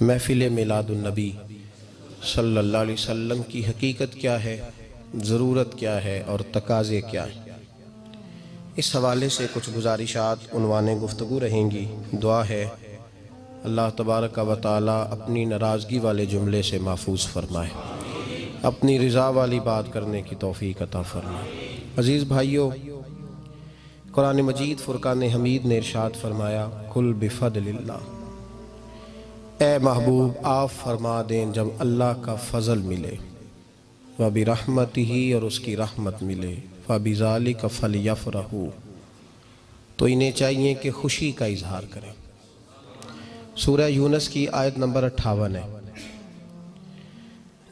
محفل میلاد النبی صلی اللہ علیہ وسلم کی حقیقت کیا ہے، ضرورت کیا ہے اور تقاضے کیا ہیں، اس حوالے سے کچھ گزارشات عنوان گفتگو رہیں گی۔ دعا ہے اللہ تبارک و تعالی اپنی ناراضگی والے جملے سے محفوظ فرمائے، اپنی رضا والی بات کرنے کی توفیق عطا فرمائے۔ عزیز بھائیو، قرآن مجید فرقان حمید نے ارشاد فرمایا، قل بفضل اللہ، اے محبوب آپ فرما دیں جب اللہ کا فضل ملے، وَبِرَحْمَتِهِ اور اس کی رحمت ملے، فَبِذَلِكَ فَلْيَفْرَحُوا تو انہیں چاہیے کہ خوشی کا اظہار کریں۔ سورہ یونس کی آیت نمبر 58 ہے۔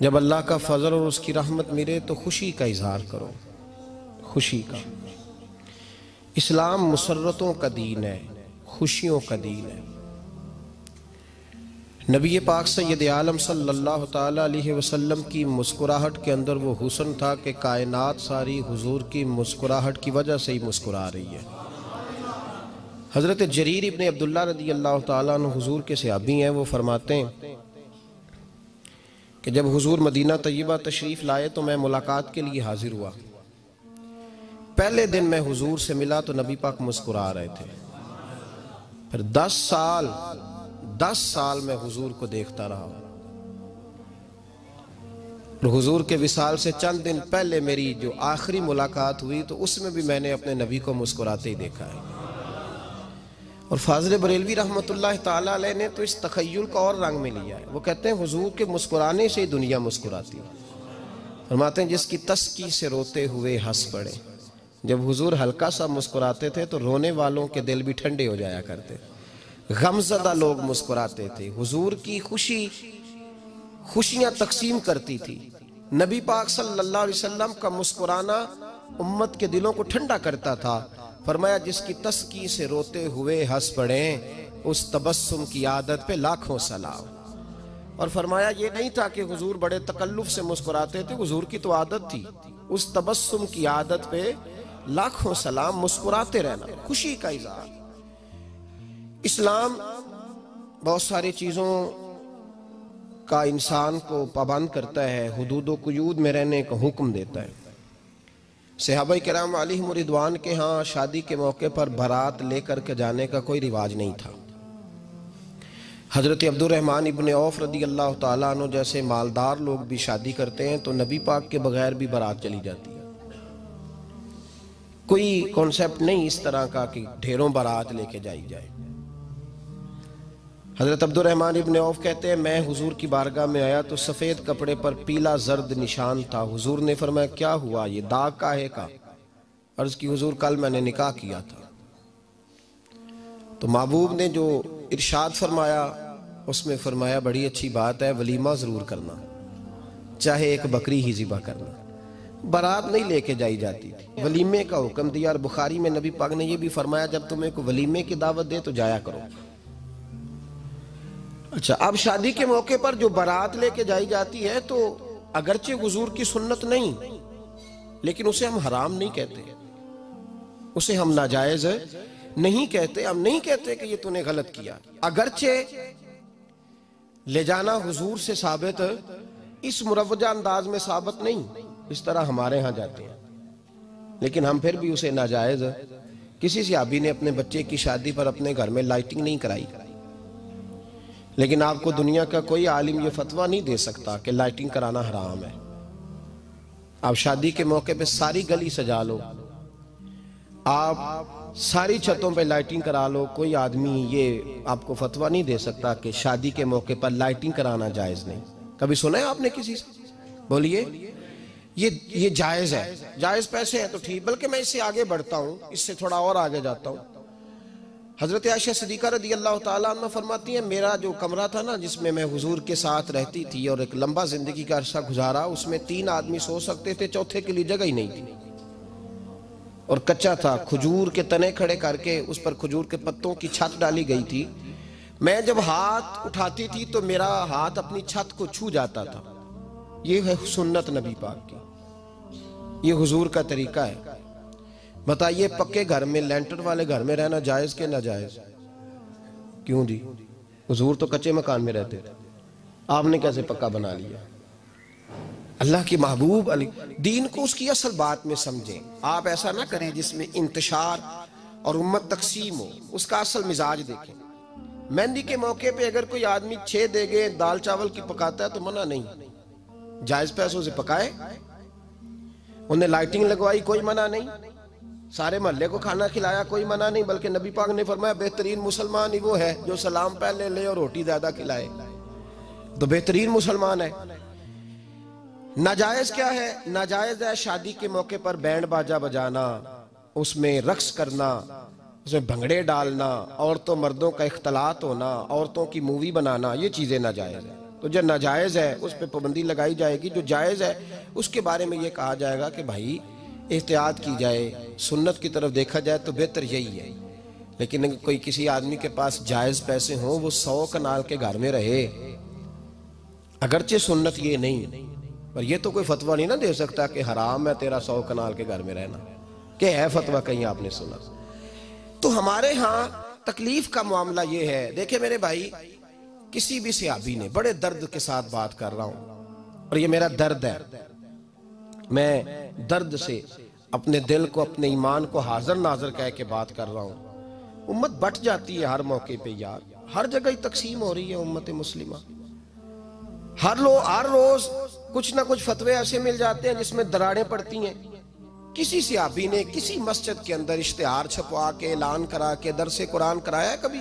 جب اللہ کا فضل اور اس کی رحمت ملے تو خوشی کا اظہار کرو، خوشی کا۔ اسلام مسرتوں کا دین ہے، خوشیوں کا دین ہے۔ نبی پاک سید عالم صلی اللہ تعالیٰ علیہ وسلم کی مسکراہٹ کے اندر وہ حسن تھا کہ کائنات ساری حضور کی مسکراہٹ کی وجہ سے ہی مسکرا رہی ہے۔ حضرت جریر ابن عبداللہ رضی اللہ تعالیٰ عنہ حضور کے صحابی ہیں، وہ فرماتے ہیں کہ جب حضور مدینہ طیبہ تشریف لائے تو میں ملاقات کے لیے حاضر ہوا۔ پہلے دن میں حضور سے ملا تو نبی پاک مسکرا رہے تھے۔ پھر 10 سال میں حضور کو دیکھتا رہا، اور حضور کے وصال سے چند دن پہلے میری جو آخری ملاقات ہوئی تو اس میں بھی میں نے اپنے نبی کو مسکراتے ہی دیکھا ہے۔ اور فاضل بریلوی رحمۃ اللہ تعالیٰ علیہ نے تو اس تخیل کا اور رنگ میں لیا ہے۔ وہ کہتے ہیں حضور کے مسکرانے سے ہی دنیا مسکراتی ہے۔ فرماتے ہیں جس کی تسکی سے روتے ہوئے ہنس پڑے۔ جب حضور ہلکا سا مسکراتے تھے تو رونے والوں کے دل بھی ٹھنڈے ہو جایا کرتے، غمزدہ لوگ مسکراتے تھے۔ حضور کی خوشیاں تقسیم کرتی تھی۔ نبی پاک صلی اللہ علیہ وسلم کا مسکرانا امت کے دلوں کو ٹھنڈا کرتا تھا۔ فرمایا جس کی تسکی سے روتے ہوئے ہنس پڑیں، اس تبسم کی عادت پہ لاکھوں سلام۔ اور فرمایا یہ نہیں تھا کہ حضور بڑے تکلف سے مسکراتے تھے، حضور کی تو عادت تھی اس تبسم کی عادت پہ لاکھوں سلام، مسکراتے رہنا، خوشی کا اظہار۔ اسلام بہت ساری چیزوں کا انسان کو پابند کرتا ہے، حدود و قیود میں رہنے کا حکم دیتا ہے۔ صحابہ کرام علیہم رضوان کے ہاں شادی کے موقع پر بارات لے کر کے جانے کا کوئی رواج نہیں تھا۔ حضرت عبد الرحمن ابن عوف رضی اللہ تعالیٰ عنہ جیسے مالدار لوگ بھی شادی کرتے ہیں تو نبی پاک کے بغیر بھی بارات چلی جاتی ہے۔ کوئی کانسیپٹ نہیں اس طرح کا کہ ڈھیروں بارات لے کے جائی جائے۔ حضرت عبد الرحمن ابن عوف کہتے ہیں میں حضور کی بارگاہ میں آیا تو سفید کپڑے پر پیلا زرد نشان تھا۔ حضور نے فرمایا کیا ہوا، یہ داغ کاہے کا؟ عرض کی حضور کل میں نے نکاح کیا تھا۔ تو محبوب نے جو ارشاد فرمایا اس میں فرمایا بڑی اچھی بات ہے، ولیمہ ضرور کرنا، چاہے ایک بکری ہی ذبح کرنا۔ بارات نہیں لے کے جائی جاتی تھی، ولیمے کا حکم دیا۔ اور بخاری میں نبی پاک نے یہ بھی فرمایا جب تمہیں کوئی ولیمے کی دعوت دے تو جایا کرو۔ اچھا، اب شادی کے موقع پر جو بارات لے کے جائی جاتی ہے تو اگرچہ حضور کی سنت نہیں، لیکن اسے ہم حرام نہیں کہتے، اسے ہم ناجائز نہیں کہتے۔ ہم نہیں کہتے کہ یہ تو نے غلط کیا، اگرچہ لے جانا حضور سے ثابت، اس مروجہ انداز میں ثابت نہیں اس طرح ہمارے ہاں جاتے ہیں، لیکن ہم پھر بھی اسے ناجائز۔ کسی صحابی نے اپنے بچے کی شادی پر اپنے گھر میں لائٹنگ نہیں کرائی، لیکن آپ کو دنیا کا کوئی عالم یہ فتویٰ نہیں دے سکتا کہ لائٹنگ کرانا حرام ہے۔ آپ شادی کے موقع پہ ساری گلی سجا لو، آپ ساری چھتوں پہ لائٹنگ کرا لو، کوئی آدمی یہ آپ کو فتویٰ نہیں دے سکتا کہ شادی کے موقع پر لائٹنگ کرانا جائز نہیں۔ کبھی سنا ہے آپ نے کسی سے؟ بولیے یہ جائز ہے، جائز پیسے ہیں تو ٹھیک، بلکہ میں اس سے آگے بڑھتا ہوں، اس سے تھوڑا اور آگے جاتا ہوں۔ حضرت عائشہ صدیقہ رضی اللہ تعالیٰ عنہ فرماتی ہیں میرا جو کمرہ تھا نا جس میں میں حضور کے ساتھ رہتی تھی اور ایک لمبا زندگی کا عرصہ گزارا، اس میں 3 آدمی سو سکتے تھے، چوتھے کے لیے جگہ ہی نہیں تھی، اور کچا تھا۔ کھجور کے تنے کھڑے کر کے اس پر کھجور کے پتوں کی چھت ڈالی گئی تھی۔ میں جب ہاتھ اٹھاتی تھی تو میرا ہاتھ اپنی چھت کو چھو جاتا تھا۔ یہ ہے سنت نبی پاک کی۔ یہ حضور کا طریقہ ہے۔ بتائیے پکے گھر میں، لینٹر والے گھر میں رہنا جائز کہ ناجائز؟ کیوں جی؟ حضور تو کچے مکان میں رہتے تھے، آپ نے کیسے پکا بنا لیا؟ اللہ کی محبوب علی دین کو اس کی اصل بات میں سمجھیں۔ آپ ایسا نہ کریں جس میں انتشار اور امت تقسیم ہو، اس کا اصل مزاج دیکھیں۔ مہندی کے موقع پہ اگر کوئی آدمی 6 دیگیں دال چاول کی پکاتا ہے تو منع نہیں، جائز پیسوں سے پکائے۔ انہیں لائٹنگ لگوائی، کوئی منع نہیں۔ سارے محلے کو کھانا کھلایا، کوئی منع نہیں، بلکہ نبی پاک نے فرمایا بہترین مسلمان ہی وہ ہے جو سلام پہلے لے اور روٹی زیادہ کھلائے، تو بہترین مسلمان ہے۔ ناجائز کیا ہے؟ ناجائز ہے شادی کے موقع پر بینڈ باجا بجانا، اس میں رقص کرنا، اس میں بھنگڑے ڈالنا، عورتوں مردوں کا اختلاط ہونا، عورتوں کی مووی بنانا، یہ چیزیں ناجائز ہیں۔ تو جو ناجائز ہے اس پہ پابندی لگائی جائے گی، جو جائز ہے اس کے بارے میں یہ کہا جائے گا کہ بھائی احتیاط کی جائے، سنت کی طرف دیکھا جائے تو بہتر یہی ہے۔ لیکن اگر کوئی کسی آدمی کے پاس جائز پیسے ہوں، وہ 100 کنال کے گھر میں رہے، اگرچہ سنت یہ نہیں، پر یہ تو کوئی فتویٰ نہیں نہ دے سکتا کہ حرام ہے تیرا 100 کنال کے گھر میں رہنا، کہ ہے فتویٰ کہیں آپ نے سنا؟ تو ہمارے ہاں تکلیف کا معاملہ یہ ہے۔ دیکھیں میرے بھائی، کسی بھی صحابی نے، بڑے درد کے ساتھ بات کر رہا ہوں اور یہ میرا درد ہے، میں درد سے اپنے دل کو، اپنے ایمان کو حاضر ناظر کہہ کے بات کر رہا ہوں۔ امت بٹ جاتی ہے ہر موقع پہ یار، ہر جگہ ہی تقسیم ہو رہی ہے امت مسلمہ۔ ہر روز کچھ نہ کچھ فتوے ایسے مل جاتے ہیں جس میں دراڑیں پڑتی ہیں۔ کسی صحابی نے کسی مسجد کے اندر اشتہار چھپوا کے اعلان کرا کے درس قرآن کرایا ہے کبھی؟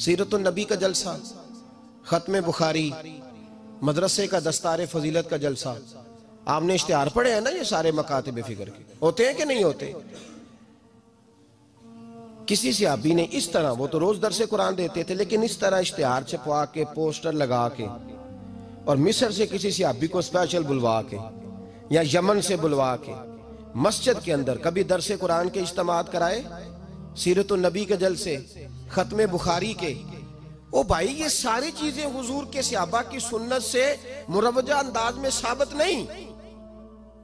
سیرت النبی کا جلسہ، ختم بخاری، مدرسے کا دستار فضیلت کا جلسہ، آپ نے اشتہار پڑھے ہیں نا یہ سارے مکاتب فکر کے؟ ہوتے ہیں کہ نہیں ہوتے؟ کسی صحابی نے اس طرح، وہ تو روز درس قرآن دیتے تھے، لیکن اس طرح اشتہار چھپوا کے، پوسٹر لگا کے، اور مصر سے کسی صحابی کو اسپیشل بلوا کے یا یمن سے بلوا کے مسجد کے اندر کبھی درس قرآن کے اجتماعات کرائے، سیرت النبی کے جلسے، ختم بخاری کے؟ او بھائی یہ ساری چیزیں حضور کے صحابہ کی سنت سے مروجہ انداز میں ثابت نہیں۔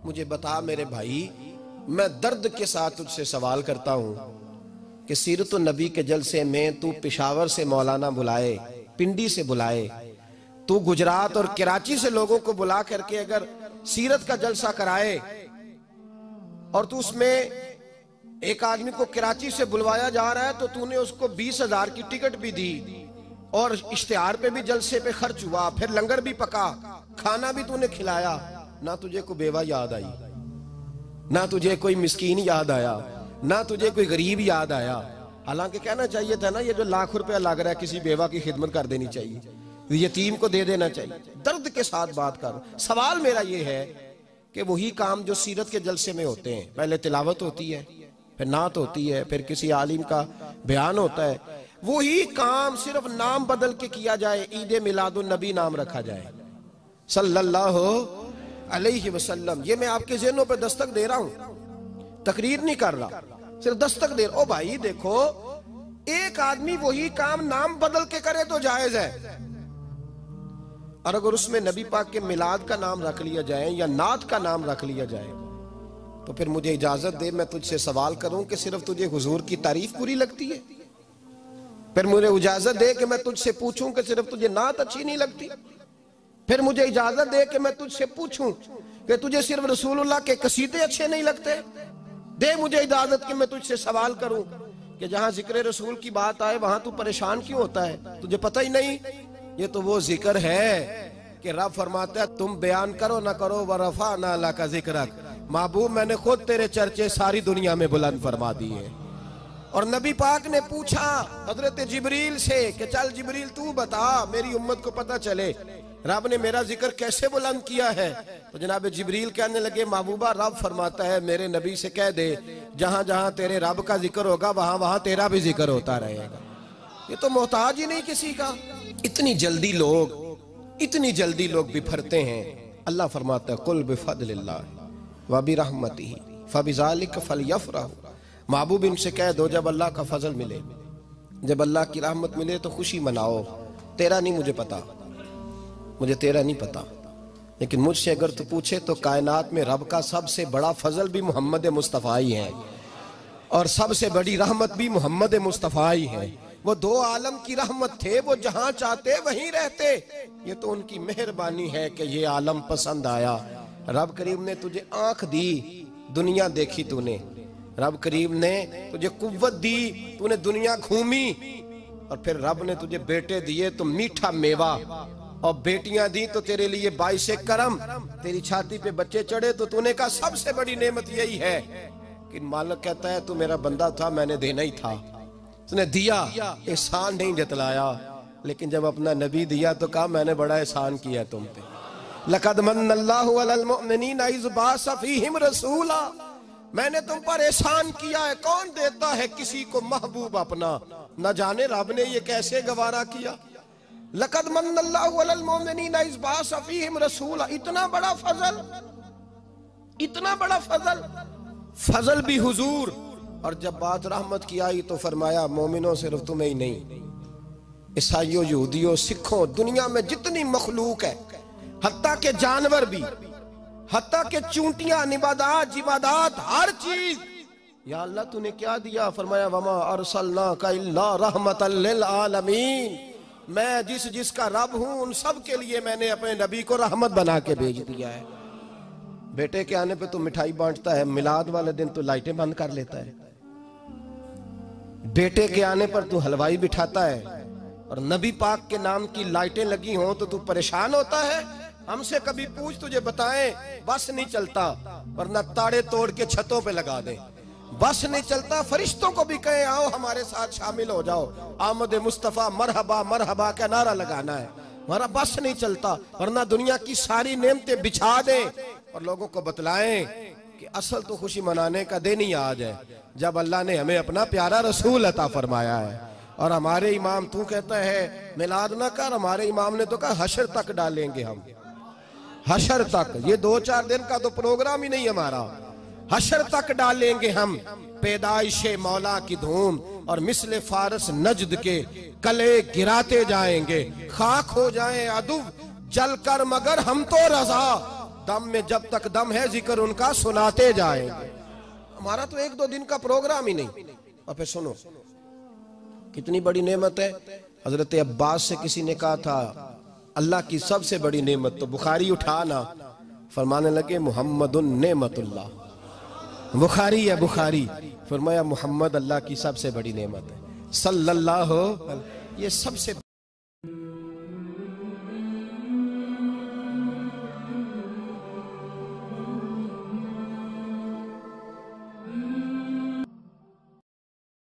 مجھے بتا میرے بھائی، میں درد کے ساتھ تجھ سے سوال کرتا ہوں کہ سیرت النبی کے جلسے میں تو پشاور سے مولانا بلائے، پنڈی سے بلائے، تو گجرات اور کراچی سے لوگوں کو بلا کر کے اگر سیرت کا جلسہ کرائے، اور تو اس میں ایک آدمی کو کراچی سے بلوایا جا رہا ہے تو تو نے اس کو 20,000 کی ٹکٹ بھی دی، اور اشتہار پہ بھی جلسے پہ خرچ ہوا، پھر لنگر بھی پکا، کھانا بھی تو نے کھلایا، نہ تجھے کوئی بیوہ یاد آئی، نہ تجھے کوئی مسکین یاد آیا، نہ تجھے کوئی غریب یاد آیا؟ حالانکہ کہنا چاہیے تھا نا یہ جو ₹1,00,000 لگ رہا ہے کسی بیوہ کی خدمت کر دینی چاہیے، یتیم کو دے دینا چاہیے۔ درد کے ساتھ بات کر، سوال میرا یہ ہے کہ وہی کام جو سیرت کے جلسے میں ہوتے ہیں، پہلے تلاوت ہوتی ہے، پھر نعت ہوتی ہے، پھر کسی عالم کا بیان ہوتا ہے، وہی کام صرف نام بدل کے کیا جائے، عید میلاد النبی نام رکھا جائے صلی اللہ علیہ وسلم۔ یہ میں آپ کے ذہنوں پہ دستک دے رہا ہوں، تقریر نہیں کر رہا، صرف دستک دے رہا۔ او بھائی دیکھو، ایک آدمی وہی کام نام بدل کے کرے تو جائز ہے، اور اگر اس میں نبی پاک کے میلاد کا نام رکھ لیا جائے یا نعت کا نام رکھ لیا جائے تو پھر مجھے اجازت دے میں تجھ سے سوال کروں کہ صرف تجھے حضور کی تعریف پوری لگتی ہے؟ پھر مجھے اجازت دے کہ میں تجھ سے پوچھوں کہ صرف تجھے نعت اچھی نہیں لگتی؟ پھر مجھے اجازت دے کہ میں تجھ سے پوچھوں کہ تجھے صرف رسول اللہ کے قصیدے اچھے نہیں لگتے؟ دے مجھے اجازت کہ میں تجھ سے سوال کروں کہ جہاں ذکر رسول کی بات آئے وہاں تو پریشان کیوں ہوتا ہے؟ تجھے پتہ ہی نہیں یہ تو وہ ذکر ہے کہ رب فرماتا ہے تم بیان کرو نہ کرو وَرَفَعْنَا لَكَ ذِكْرَكَ، محبوب میں نے خود تیرے چرچے ساری دنیا میں بلند فرما دیے۔ اور نبی پاک نے پوچھا حضرت جبریل سے کہ چل جبریل تو بتا میری امت کو پتہ چلے رب نے میرا ذکر کیسے بلند کیا ہے؟ تو جناب جبریل کہنے لگے محبوبہ رب فرماتا ہے میرے نبی سے کہہ دے جہاں جہاں تیرے رب کا ذکر ہوگا وہاں وہاں تیرا بھی ذکر ہوتا رہے گا۔ یہ تو محتاج ہی نہیں کسی کا۔ اتنی جلدی لوگ بپھرتے ہیں۔ اللہ فرماتا ہے قُلْ بِفَضْلِ اللَّهِ وَبِرَحْمَتِهِ فَبِذَلِكَ فَلْيَفْرَحُوا، محبوب ان سے کہہ دو جب اللہ کا فضل ملے، جب اللہ کی رحمت ملے تو خوشی مناؤ۔ تیرا نہیں مجھے پتا، مجھے تیرا نہیں پتا، لیکن مجھ سے اگر تو پوچھے تو کائنات میں رب کا سب سے بڑا فضل بھی محمد مصطفیٰ ہی ہے، اور سب سے بڑی رحمت بھی محمد مصطفیٰ ہی ہے۔ وہ دو عالم کی رحمت تھے، وہ جہاں چاہتے وہیں رہتے، یہ تو ان کی مہربانی ہے کہ یہ عالم پسند آیا۔ رب کریم نے تجھے آنکھ دی، دنیا دیکھی تو نے، رب کریم نے تجھے قوت دی، تو نے دنیا گھومی، اور پھر رب نے تجھے بیٹے دیے تو میٹھا میوہ، اور بیٹیاں دی تو تیرے لیے باعث کرم، تیری چھاتی پہ بچے چڑھے تو نے کہا سب سے بڑی نعمت یہی ہے۔ کہ مالک کہتا ہے تو میرا بندہ تھا، میں نے دینا ہی تھا، تو نے دیا، احسان نہیں جتلایا، لیکن جب اپنا نبی دیا تو کہا میں نے بڑا احسان کیا تم پہ۔ لَقَدْ مَنَّ اللَّهُ عَلَى الْمُؤْمِنِينَ إِذْ بَعَثَ فِيهِمْ رَسُولًا، میں نے تم پر احسان کیا ہے۔ کون دیتا ہے کسی کو محبوب اپنا؟ نہ جانے رب نے یہ کیسے گوارا کیا۔ لَقَدْ مَنَّ اللَّهُ عَلَى الْمُؤْمِنِينَ إِذْ بَعَثَ فِيهِمْ رَسُولًا، اتنا بڑا فضل، اتنا بڑا فضل، فضل بھی حضور۔ اور جب بات رحمت کی آئی تو فرمایا مومنوں صرف تمہیں ہی نہیں، عیسائیوں، یہودیوں، سکھوں، دنیا میں جتنی مخلوق ہے، حتیٰ کہ جانور بھی، حتیٰ کہ چونٹیاں، نباتات، جمادات، ہر چیز، یا اللہ تو نے کیا دیا؟ فرمایا وَمَا أَرْسَلْنَاكَ إِلَّا رَحْمَةً لِّلْعَالَمِينَ، میں جس کا رب ہوں ان سب کے لیے میں نے اپنے نبی کو رحمت بنا کے بھیج دیا ہے۔ بیٹے کے آنے پہ تو مٹھائی بانٹتا ہے، میلاد والے دن تو لائٹیں بند کر لیتا ہے، بیٹے کے آنے پر تو حلوائی بٹھاتا ہے، اور نبی پاک کے نام کی لائٹیں لگی ہوں تو پریشان ہوتا ہے۔ ہم سے کبھی پوچھ تجھے بتائیں، بس نہیں چلتا، ورنہ تاڑے توڑ کے چھتوں پہ لگا دیں۔ بس نہیں چلتا، فرشتوں کو بھی کہیں آؤ ہمارے ساتھ شامل ہو جاؤ، آمد مصطفیٰ مرحبا مرحبا کا نعرہ لگانا ہے، ہمارا بس نہیں چلتا، ورنہ دنیا کی ساری نعمتیں بچھا دیں اور لوگوں کو بتلائیں کہ اصل تو خوشی منانے کا دن ہی آج ہے، جب اللہ نے ہمیں اپنا پیارا رسول عطا فرمایا ہے۔ اور ہمارے امام تو کہتا ہے میلاد نہ کر، ہمارے امام نے تو کہا حشر تک ڈالیں گے ہم، حشر تک، یہ 2-4 دن کا تو پروگرام ہی نہیں ہمارا، حشر تک ڈالیں گے ہم پیدائش مولا کی دھوم، اور مثل فارس نجد کے کلے گراتے جائیں گے، خاک ہو جائیں عدو جل کر مگر ہم تو رضا، دم میں جب تک دم ہے ذکر ان کا سناتے جائیں گے۔ ہمارا تو 1-2 دن کا پروگرام ہی نہیں۔ اور پھر سنو کتنی بڑی نعمت ہے۔ حضرت عباس سے کسی نے کہا تھا اللہ کی سب سے بڑی نعمت، تو بخاری اٹھانا، فرمانے لگے محمد نعمت اللہ، بخاری ہے بخاری، فرمایا محمد اللہ کی سب سے بڑی نعمت ہے، صلی اللہ، یہ سب سے